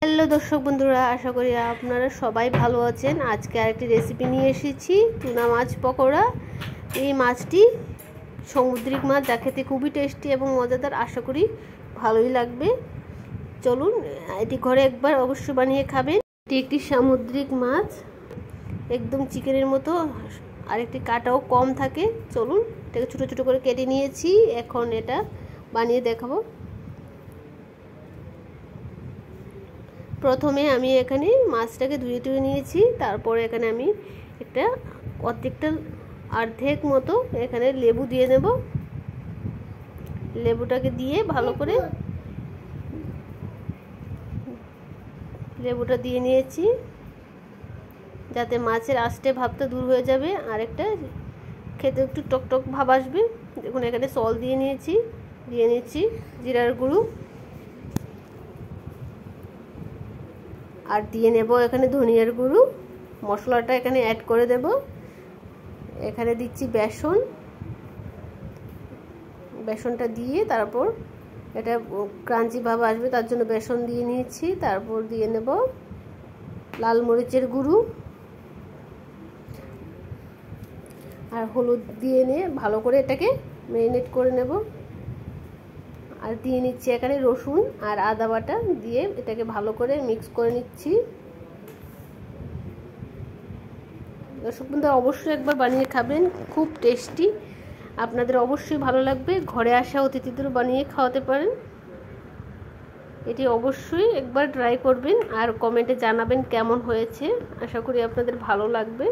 Hello দর্শক বন্ধুরা, আশা করি আপনারা সবাই ভালো আছেন। আজকে আরেকটি রেসিপি নিয়ে এসেছি, টুনা মাছ পকোড়া। এই মাছটি সামুদ্রিক মাছ, যা খেতে খুবই টেস্টি এবং মজাদার। আশা করি ভালোই লাগবে। চলুন, এটি ঘরে একবার অবশ্যই বানিয়ে খাবেন। এটি একটি সামুদ্রিক মাছ, একদম চিকেনের মতো, আর একটি কাটাও কম থাকে। চলুন, এটাকে ছোটো ছোটো করে কেটে নিয়েছি। এখন এটা বানিয়ে দেখাবো। প্রথমে আমি এখানে মাছটাকে ধুয়ে নিয়েছি। তারপরে এখানে আমি অর্ধেক মতো এখানে লেবু দিয়ে নেব। লেবুটাকে দিয়ে ভালো করে লেবুটা দিয়ে নিয়েছি, যাতে মাছের আষ্টে ভাবটা দূর হয়ে যাবে, আর একটা খেতে একটু টকটক ভাব আসবে। দেখুন, এখানে সল দিয়ে নিয়েছি জিরার গুঁড়ো, আর দিয়ে নেব এখানে ধনিয়ার গুঁড়ো। মশলাটা এখানে অ্যাড করে দেব। এখানে দিচ্ছি বেসনটা দিয়ে, তারপর এটা ক্রাঞ্চি ভাব আসবে, তার জন্য বেসন দিয়ে নিয়েছি। তারপর দিয়ে নেব লাল মরিচের গুঁড়ো আর হলুদ দিয়ে নিয়ে ভালো করে এটাকে ম্যারিনেট করে নেব। আর দিয়ে নিচ্ছি এখানে রসুন আর আদা বাটা দিয়ে এটাকে ভালো করে মিক্স করে নিচ্ছি। দর্শক বন্ধুরা, অবশ্যই একবার বানিয়ে খাবেন, খুব টেস্টি। আপনাদের অবশ্যই ভালো লাগবে। ঘরে আসা অতিথিদেরও বানিয়ে খাওয়াতে পারেন। এটি অবশ্যই একবার ট্রাই করবেন আর কমেন্টে জানাবেন কেমন হয়েছে। আশা করি আপনাদের ভালো লাগবে।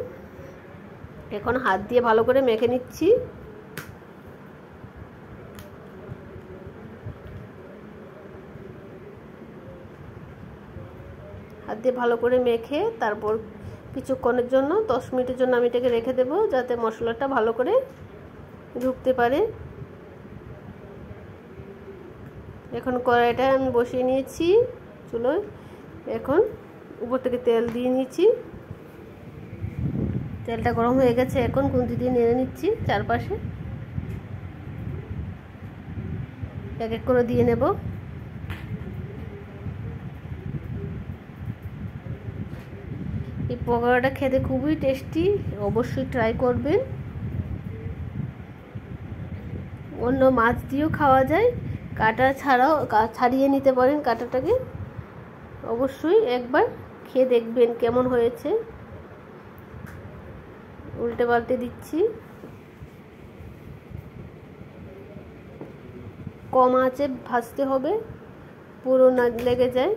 এখন হাত দিয়ে ভালো করে মেখে নিচ্ছি। হাত দিয়ে ভালো করে মেখে তারপর কিছুক্ষণের জন্য 10 মিনিটের জন্য আমি এটাকে রেখে দেব, যাতে মশলাটা ভালো করে ঢুকতে পারে। এখন কড়াইটা আমি বসিয়ে নিয়েছি চুলোয়। এখন উপর থেকে তেল দিয়ে নিয়েছি। তেলটা গরম হয়ে গেছে। এখন খুন্তি দিয়ে নেড়ে নিচ্ছি চারপাশে। এক এক করে দিয়ে নেব। এই পকোড়াটা খেতে খুবই টেস্টি, অবশ্যই ট্রাই করবেন। অন্য মাছ দিয়েও খাওয়া যায়, কাটা ছাড়াও ছাড়িয়ে নিতে পারেন কাটাটাকে। অবশ্যই একবার খেয়ে দেখবেন কেমন হয়েছে। উল্টে পাল্টে দিচ্ছি। কম আঁচে ভাজতে হবে, পুরো না লেগে যায়।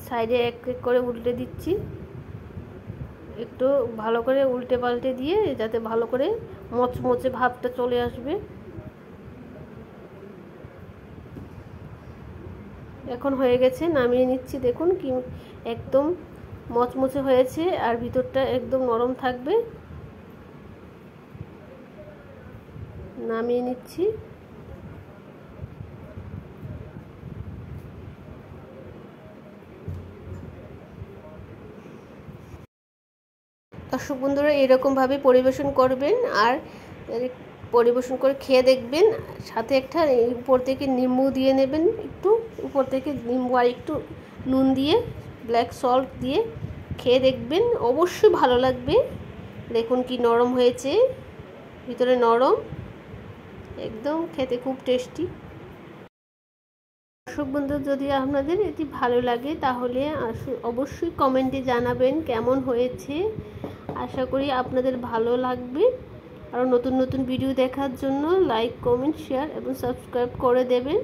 সাইডে এক এক করে উল্টে দিচ্ছি, একটু ভালো করে উল্টে পাল্টে দিয়ে, যাতে ভালো করে মচমচে ভাবটা চলে আসবে। এখন হয়ে গেছে, নামিয়ে নিচ্ছি। দেখুন কি একদম মচমচে হয়েছে, আর ভিতরটা একদম নরম থাকবে। নামিয়ে নিচ্ছি। দর্শক বন্ধুরা, এরকমভাবে পরিবেশন করবেন, আর পরিবেশন করে খেয়ে দেখবেন। সাথে একটা উপর থেকে নিম্বু দিয়ে নেবেন, একটু উপর থেকে নিম্বু আর একটু নুন দিয়ে, ব্ল্যাক সল্ট দিয়ে খেয়ে দেখবেন, অবশ্যই ভালো লাগবে। দেখুন কি নরম হয়েছে, ভিতরে নরম, একদম খেতে খুব টেস্টি। দর্শক বন্ধু, যদি আপনাদের এটি ভালো লাগে তাহলে অবশ্যই কমেন্টে জানাবেন কেমন হয়েছে। আশা করি আপনাদের ভালো লাগবে। আরও নতুন নতুন ভিডিও দেখার জন্য লাইক, কমেন্ট, শেয়ার এবং সাবস্ক্রাইব করে দেবেন।